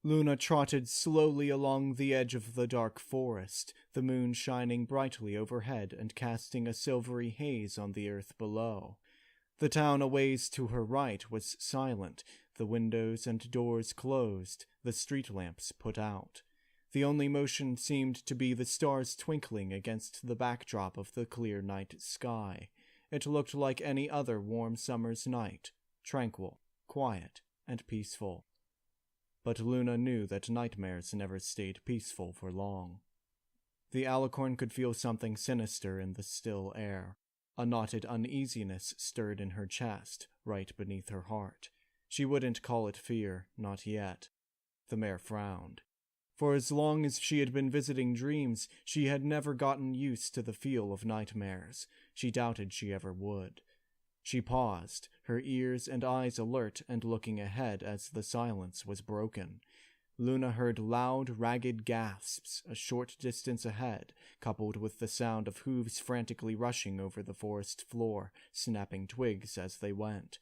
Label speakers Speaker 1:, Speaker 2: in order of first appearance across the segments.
Speaker 1: Luna trotted slowly along the edge of the dark forest, the moon shining brightly overhead and casting a silvery haze on the earth below. The town a ways to her right was silent, the windows and doors closed, the street lamps put out. The only motion seemed to be the stars twinkling against the backdrop of the clear night sky. It looked like any other warm summer's night, tranquil, quiet, and peaceful. But Luna knew that nightmares never stayed peaceful for long. The alicorn could feel something sinister in the still air. A knotted uneasiness stirred in her chest, right beneath her heart. She wouldn't call it fear, not yet. The mare frowned. For as long as she had been visiting dreams, she had never gotten used to the feel of nightmares. She doubted she ever would. She paused, her ears and eyes alert and looking ahead as the silence was broken. Luna heard loud, ragged gasps a short distance ahead, coupled with the sound of hooves frantically rushing over the forest floor, snapping twigs as they went.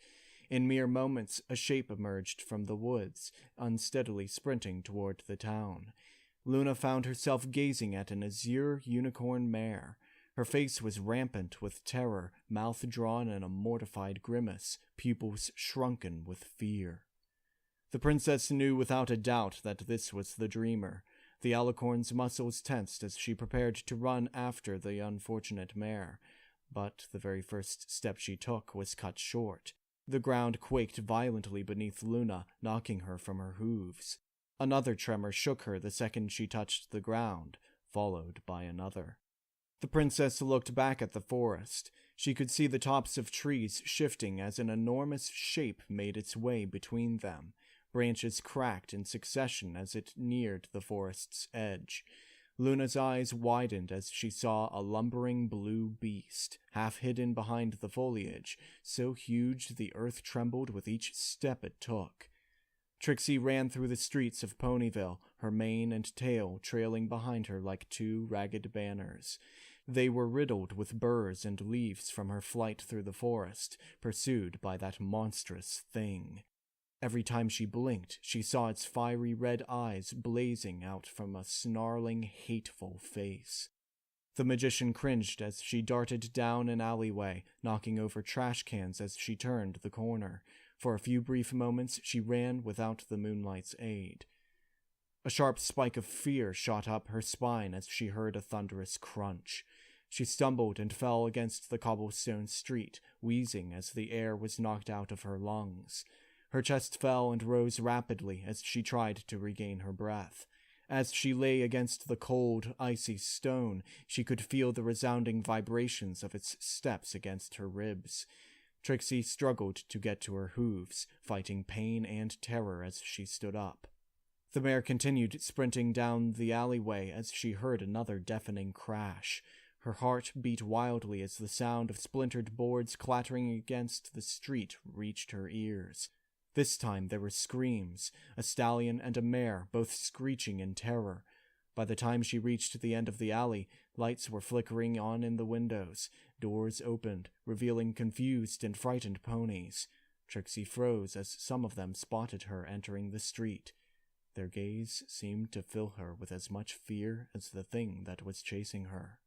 Speaker 1: In mere moments, a shape emerged from the woods, unsteadily sprinting toward the town. Luna found herself gazing at an azure unicorn mare. Her face was rampant with terror, mouth drawn in a mortified grimace, pupils shrunken with fear. The princess knew without a doubt that this was the dreamer. The alicorn's muscles tensed as she prepared to run after the unfortunate mare. But the very first step she took was cut short. The ground quaked violently beneath Luna, knocking her from her hooves. Another tremor shook her the second she touched the ground, followed by another. The princess looked back at the forest. She could see the tops of trees shifting as an enormous shape made its way between them. Branches cracked in succession as it neared the forest's edge. Luna's eyes widened as she saw a lumbering blue beast, half hidden behind the foliage, so huge the earth trembled with each step it took. Trixie ran through the streets of Ponyville, her mane and tail trailing behind her like two ragged banners. They were riddled with burrs and leaves from her flight through the forest, pursued by that monstrous thing. Every time she blinked, she saw its fiery red eyes blazing out from a snarling, hateful face. The magician cringed as she darted down an alleyway, knocking over trash cans as she turned the corner. For a few brief moments, she ran without the moonlight's aid. A sharp spike of fear shot up her spine as she heard a thunderous crunch. She stumbled and fell against the cobblestone street, wheezing as the air was knocked out of her lungs. Her chest fell and rose rapidly as she tried to regain her breath. As she lay against the cold, icy stone, she could feel the resounding vibrations of its steps against her ribs. Trixie struggled to get to her hooves, fighting pain and terror as she stood up. The mare continued sprinting down the alleyway as she heard another deafening crash. Her heart beat wildly as the sound of splintered boards clattering against the street reached her ears. This time there were screams, a stallion and a mare, both screeching in terror. By the time she reached the end of the alley, lights were flickering on in the windows. Doors opened, revealing confused and frightened ponies. Trixie froze as some of them spotted her entering the street. Their gaze seemed to fill her with as much fear as the thing that was chasing her.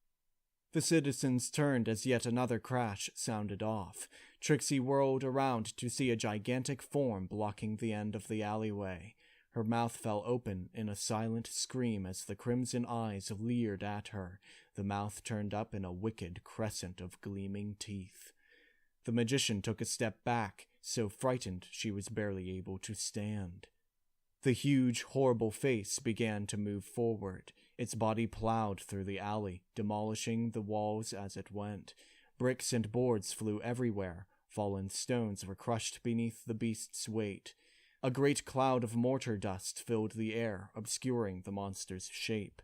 Speaker 1: The citizens turned as yet another crash sounded off. Trixie whirled around to see a gigantic form blocking the end of the alleyway. Her mouth fell open in a silent scream as the crimson eyes leered at her, the mouth turned up in a wicked crescent of gleaming teeth. The magician took a step back, so frightened she was barely able to stand. The huge, horrible face began to move forward. Its body plowed through the alley, demolishing the walls as it went. Bricks and boards flew everywhere. Fallen stones were crushed beneath the beast's weight. A great cloud of mortar dust filled the air, obscuring the monster's shape.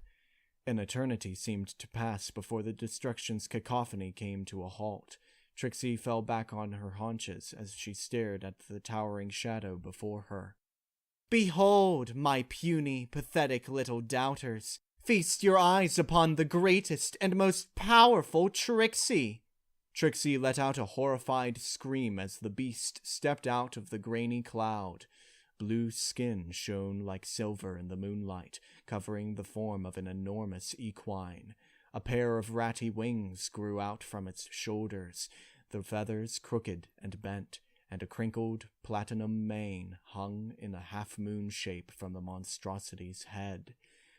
Speaker 1: An eternity seemed to pass before the destruction's cacophony came to a halt. Trixie fell back on her haunches as she stared at the towering shadow before her. "Behold, my puny, pathetic little doubters! Feast your eyes upon the greatest and most powerful Trixie!" Trixie let out a horrified scream as the beast stepped out of the grainy cloud. blue skin shone like silver in the moonlight, covering the form of an enormous equine. A pair of ratty wings grew out from its shoulders, the feathers crooked and bent, and a crinkled platinum mane hung in a half-moon shape from the monstrosity's head.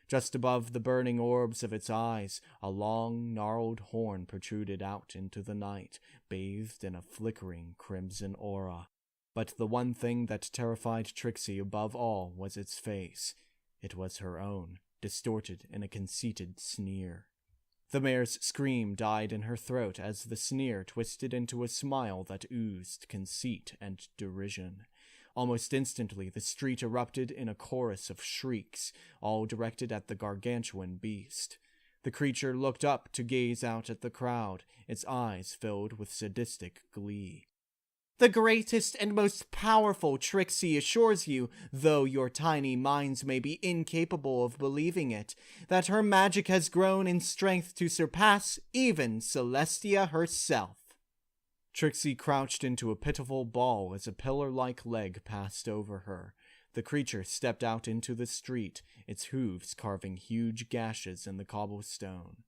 Speaker 1: Just above the burning orbs of its eyes, a long, gnarled horn protruded out into the night, bathed in a flickering crimson aura. But the one thing that terrified Trixie above all was its face. It was her own, distorted in a conceited sneer. The mare's scream died in her throat as the sneer twisted into a smile that oozed conceit and derision. Almost instantly, the street erupted in a chorus of shrieks, all directed at the gargantuan beast. The creature looked up to gaze out at the crowd, its eyes filled with sadistic glee. "The greatest and most powerful Trixie assures you, though your tiny minds may be incapable of believing it, that her magic has grown in strength to surpass even Celestia herself." Trixie crouched into a pitiful ball as a pillar-like leg passed over her. The creature stepped out into the street, its hooves carving huge gashes in the cobblestone.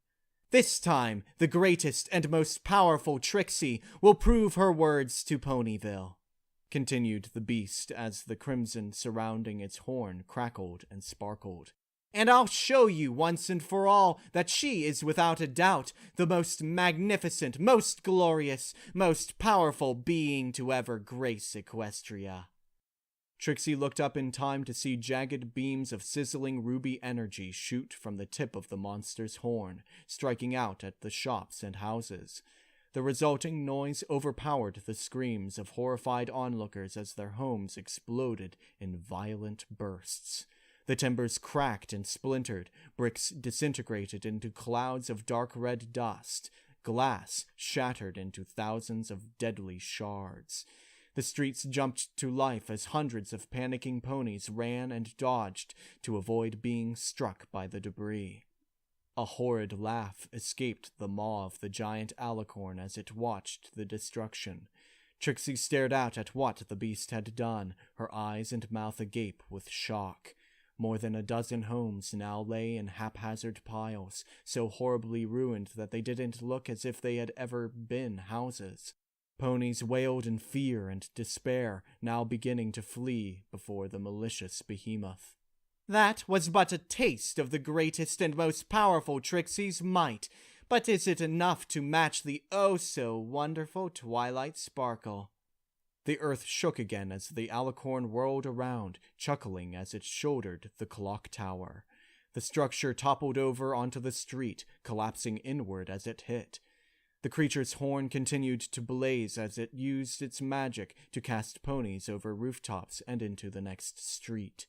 Speaker 1: "This time, the greatest and most powerful Trixie will prove her words to Ponyville," continued the beast as the crimson surrounding its horn crackled and sparkled. "And I'll show you once and for all that she is without a doubt the most magnificent, most glorious, most powerful being to ever grace Equestria." Trixie looked up in time to see jagged beams of sizzling ruby energy shoot from the tip of the monster's horn, striking out at the shops and houses. The resulting noise overpowered the screams of horrified onlookers as their homes exploded in violent bursts. The timbers cracked and splintered, bricks disintegrated into clouds of dark red dust, glass shattered into thousands of deadly shards. The streets jumped to life as hundreds of panicking ponies ran and dodged to avoid being struck by the debris. A horrid laugh escaped the maw of the giant alicorn as it watched the destruction. Trixie stared out at what the beast had done, her eyes and mouth agape with shock. More than a dozen homes now lay in haphazard piles, so horribly ruined that they didn't look as if they had ever been houses. Ponies wailed in fear and despair, now beginning to flee before the malicious behemoth. "That was but a taste of the greatest and most powerful Trixie's might, but is it enough to match the oh-so-wonderful Twilight Sparkle?" The earth shook again as the alicorn whirled around, chuckling as it shouldered the clock tower. The structure toppled over onto the street, collapsing inward as it hit. The creature's horn continued to blaze as it used its magic to cast ponies over rooftops and into the next street.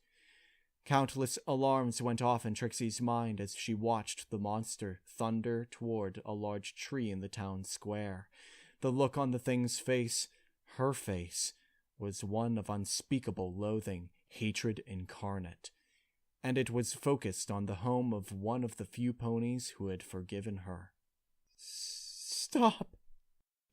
Speaker 1: Countless alarms went off in Trixie's mind as she watched the monster thunder toward a large tree in the town square. The look on the thing's face, her face, was one of unspeakable loathing, hatred incarnate. And it was focused on the home of one of the few ponies who had forgiven her. "Stop!"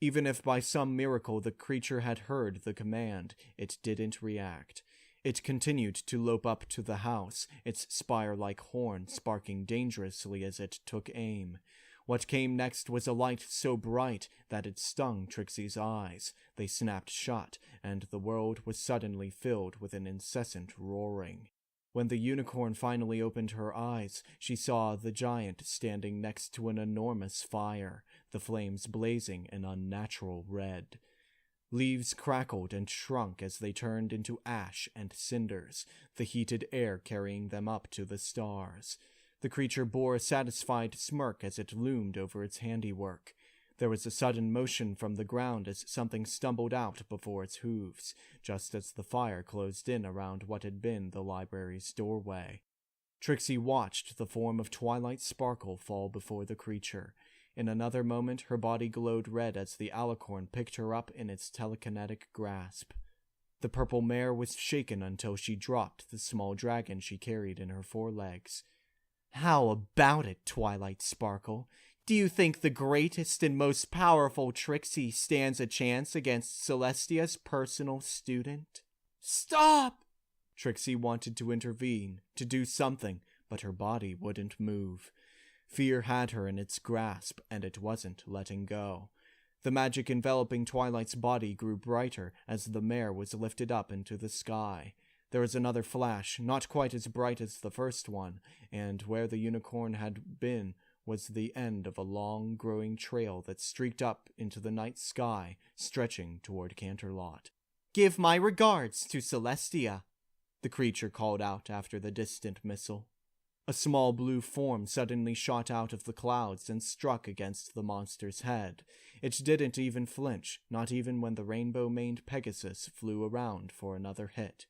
Speaker 1: Even if by some miracle the creature had heard the command, it didn't react. It continued to lope up to the house, its spire-like horn sparking dangerously as it took aim. What came next was a light so bright that it stung Trixie's eyes. They snapped shut, and the world was suddenly filled with an incessant roaring. When the unicorn finally opened her eyes, she saw the giant standing next to an enormous fire, the flames blazing an unnatural red. Leaves crackled and shrunk as they turned into ash and cinders, the heated air carrying them up to the stars. The creature bore a satisfied smirk as it loomed over its handiwork. There was a sudden motion from the ground as something stumbled out before its hooves, just as the fire closed in around what had been the library's doorway. Trixie watched the form of Twilight Sparkle fall before the creature. In another moment, her body glowed red as the alicorn picked her up in its telekinetic grasp. The purple mare was shaken until she dropped the small dragon she carried in her forelegs. "How about it, Twilight Sparkle? Do you think the greatest and most powerful Trixie stands a chance against Celestia's personal student?" "Stop!" Trixie wanted to intervene, to do something, but her body wouldn't move. Fear had her in its grasp, and it wasn't letting go. The magic enveloping Twilight's body grew brighter as the mare was lifted up into the sky. There was another flash, not quite as bright as the first one, and where the unicorn had been was the end of a long, growing trail that streaked up into the night sky, stretching toward Canterlot. "Give my regards to Celestia," the creature called out after the distant missile. A small blue form suddenly shot out of the clouds and struck against the monster's head. It didn't even flinch, not even when the rainbow-maned Pegasus flew around for another hit.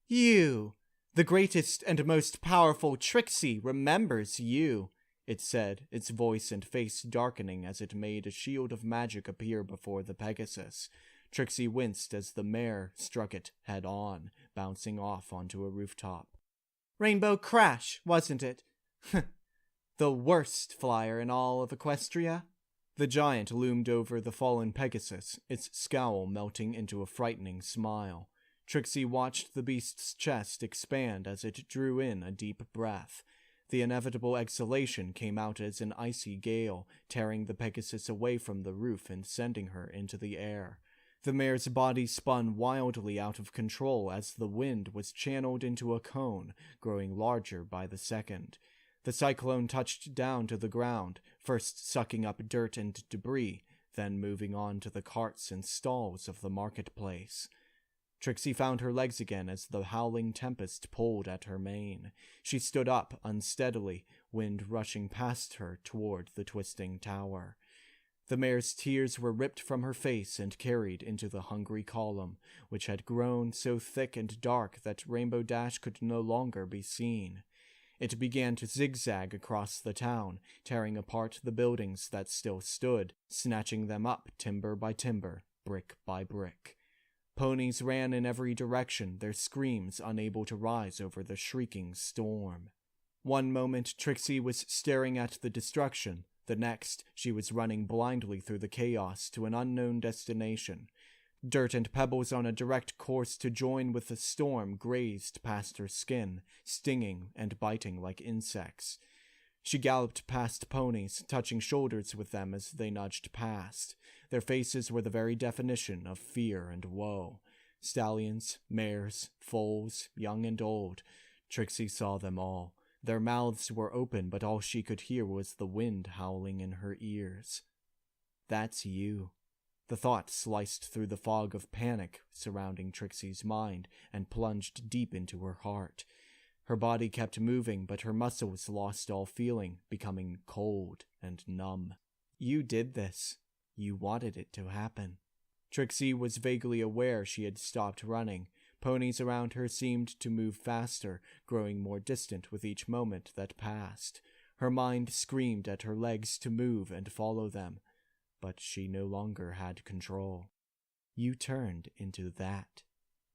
Speaker 1: "You! The greatest and most powerful Trixie remembers you," it said, its voice and face darkening as it made a shield of magic appear before the Pegasus. Trixie winced as the mare struck it head-on, bouncing off onto a rooftop. "Rainbow Crash, wasn't it? The worst flyer in all of Equestria?" The giant loomed over the fallen Pegasus, its scowl melting into a frightening smile. Trixie watched the beast's chest expand as it drew in a deep breath. The inevitable exhalation came out as an icy gale, tearing the Pegasus away from the roof and sending her into the air. The mare's body spun wildly out of control as the wind was channeled into a cone, growing larger by the second. The cyclone touched down to the ground, first sucking up dirt and debris, then moving on to the carts and stalls of the marketplace. Trixie found her legs again as the howling tempest pulled at her mane. She stood up unsteadily, wind rushing past her toward the twisting tower. The mare's tears were ripped from her face and carried into the hungry column, which had grown so thick and dark that Rainbow Dash could no longer be seen. It began to zigzag across the town, tearing apart the buildings that still stood, snatching them up timber by timber, brick by brick. Ponies ran in every direction, their screams unable to rise over the shrieking storm. One moment Trixie was staring at the destruction, the next she was running blindly through the chaos to an unknown destination. Dirt and pebbles on a direct course to join with the storm grazed past her skin, stinging and biting like insects. She galloped past ponies, touching shoulders with them as they nudged past. Their faces were the very definition of fear and woe. Stallions, mares, foals, young and old. Trixie saw them all. Their mouths were open, but all she could hear was the wind howling in her ears. "That's you." The thought sliced through the fog of panic surrounding Trixie's mind and plunged deep into her heart. Her body kept moving, but her muscles lost all feeling, becoming cold and numb. "You did this. You wanted it to happen." Trixie was vaguely aware she had stopped running. Ponies around her seemed to move faster, growing more distant with each moment that passed. Her mind screamed at her legs to move and follow them, but she no longer had control. You turned into that.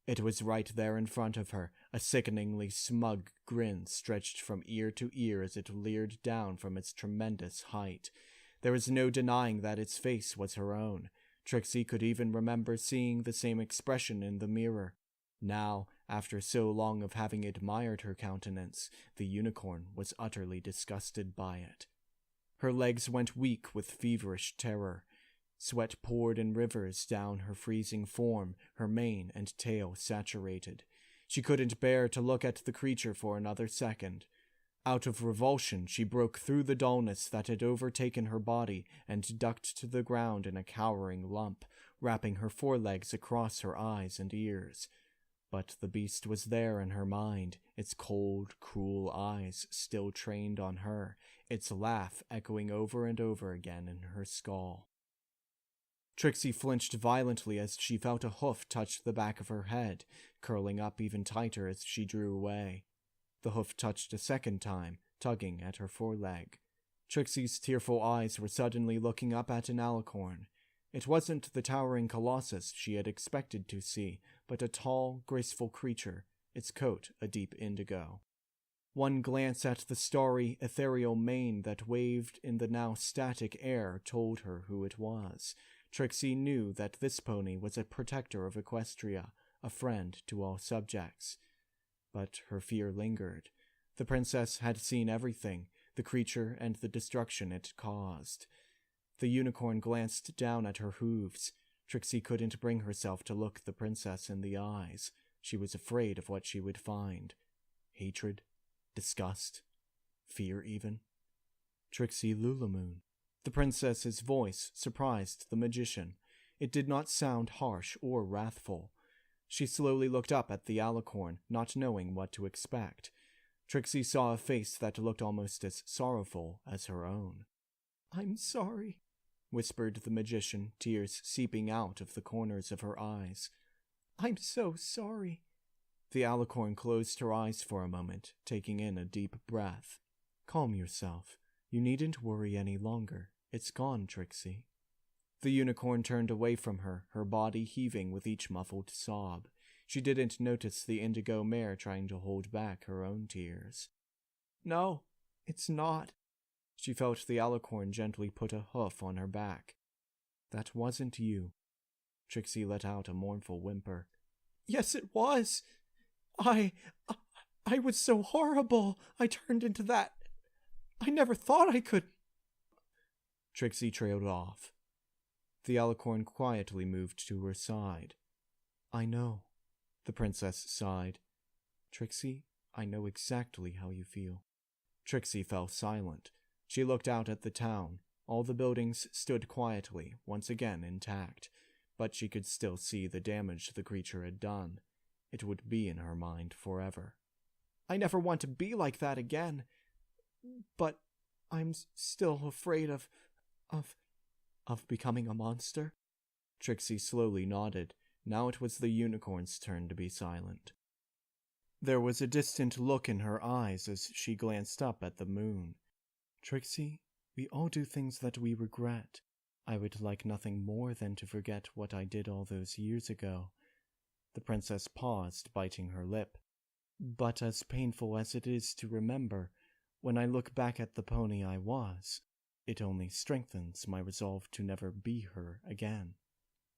Speaker 1: It was right there in front of her, a sickeningly smug grin stretched from ear to ear as it leered down from its tremendous height. There was no denying that its face was her own. Trixie could even remember seeing the same expression in the mirror. Now, after so long of having admired her countenance, the unicorn was utterly disgusted by it. Her legs went weak with feverish terror. Sweat poured in rivers down her freezing form, her mane and tail saturated. She couldn't bear to look at the creature for another second. Out of revulsion, she broke through the dullness that had overtaken her body and ducked to the ground in a cowering lump, wrapping her forelegs across her eyes and ears. But the beast was there in her mind, its cold, cruel eyes still trained on her, its laugh echoing over and over again in her skull. Trixie flinched violently as she felt a hoof touch the back of her head, curling up even tighter as she drew away. The hoof touched a second time, tugging at her foreleg. Trixie's tearful eyes were suddenly looking up at an alicorn. It wasn't the towering colossus she had expected to see, but a tall, graceful creature, its coat a deep indigo. One glance at the starry, ethereal mane that waved in the now static air told her who it was. Trixie knew that this pony was a protector of Equestria, a friend to all subjects. but her fear lingered. The princess had seen everything, the creature and the destruction it caused. The unicorn glanced down at her hooves. Trixie couldn't bring herself to look the princess in the eyes. She was afraid of what she would find. Hatred, disgust, fear even. Trixie Lulamoon. The princess's voice surprised the magician. It did not sound harsh or wrathful. She slowly looked up at the alicorn, not knowing what to expect. Trixie saw a face that looked almost as sorrowful as her own. "I'm sorry," whispered the magician, tears seeping out of the corners of her eyes. "I'm so sorry." The alicorn closed her eyes for a moment, taking in a deep breath. "Calm yourself. You needn't worry any longer. It's gone, Trixie." The unicorn turned away from her, her body heaving with each muffled sob. She didn't notice the indigo mare trying to hold back her own tears. "No, it's not." She felt the alicorn gently put a hoof on her back. "That wasn't you." Trixie let out a mournful whimper. "Yes, it was. I was so horrible. I turned into that. I never thought I could." Trixie trailed off. The alicorn quietly moved to her side. "I know," the princess sighed. "Trixie, I know exactly how you feel." Trixie fell silent. She looked out at the town. All the buildings stood quietly, once again intact, but she could still see the damage the creature had done. It would be in her mind forever. "I never want to be like that again. But I'm still afraid of becoming a monster." Trixie slowly nodded. Now it was the unicorn's turn to be silent. There was a distant look in her eyes as she glanced up at the moon. "Trixie, we all do things that we regret. I would like nothing more than to forget what I did all those years ago." The princess paused, biting her lip. "But as painful as it is to remember, when I look back at the pony I was, it only strengthens my resolve to never be her again."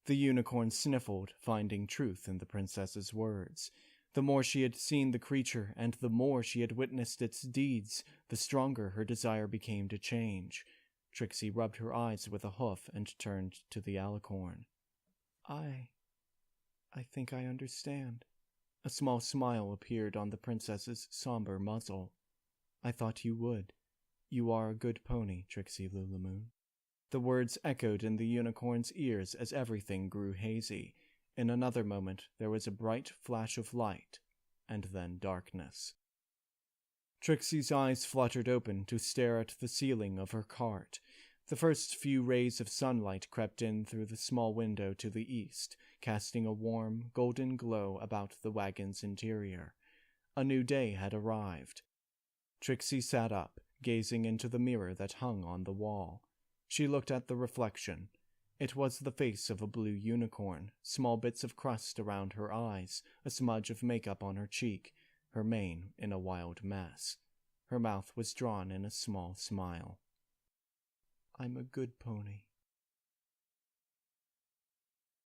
Speaker 1: The unicorn sniffled, finding truth in the princess's words. The more she had seen the creature and the more she had witnessed its deeds, the stronger her desire became to change. Trixie rubbed her eyes with a hoof and turned to the alicorn. I think I understand." A small smile appeared on the princess's somber muzzle. "I thought you would. You are a good pony, Trixie Lulamoon." The words echoed in the unicorn's ears as everything grew hazy. In another moment there was a bright flash of light, and then darkness. Trixie's eyes fluttered open to stare at the ceiling of her cart. The first few rays of sunlight crept in through the small window to the east, casting a warm, golden glow about the wagon's interior. A new day had arrived. Trixie sat up, gazing into the mirror that hung on the wall. She looked at the reflection. It was the face of a blue unicorn, small bits of crust around her eyes, a smudge of makeup on her cheek, her mane in a wild mess. Her mouth was drawn in a small smile. "I'm a good pony,"